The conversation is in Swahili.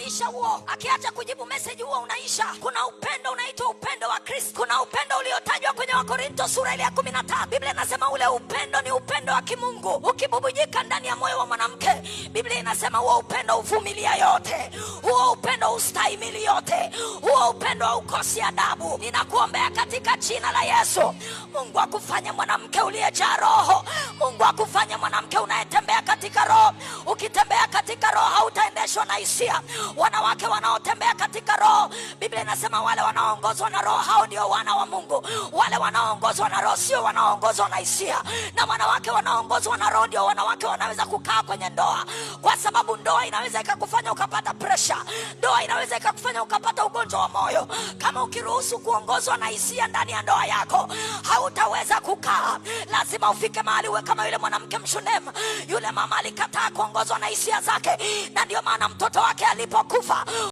unaisha huo. Akiacha kujibu message huo unaisha. Kuna upendo unaitwa upendo wa Kristo. Kuna upendo uliotajwa kwenye Wakorinto sura ile ya 15. Biblia inasema ule upendo ni upendo wa kimungu ukibubujika ndani ya moyo wa mwanamke. Biblia inasema huo upendo uvumilia yote, huo upendo ustahimili yote, huo upendo haukosi adabu. Ninakuombea katika jina la Yesu, Mungu akufanye mwanamke uliyejaa roho. Mungu akufanye mwanamke unayetembea katika roho. Ukitembea katika roho hautaendeshwa na hisia. Wanawake wanaotembea katika roho, Biblia inasema wale wanaoongozwa na roho hao ndio wana wa Mungu. Wale wanaoongozwa na roho sio wanaoongozwa na hisia. Na wanawake wanaoongozwa na roho ndio wanawake wanaweza kukaa kwenye ndoa, kwa sababu ndoa inaweza ikakufanya ukapata pressure. Ndoa inaweza ikakufanya ukapata ugonjwa wa moyo. Kama ukiruhusu kuongozwa na hisia ndani ya ndoa yako, hautaweza kukaa. Lazima ufike mahali uwe kama yule mwanamke Mshunam. Yule mama alikataa kuongozwa na hisia zake, na ndio maana mtoto wake alipokufa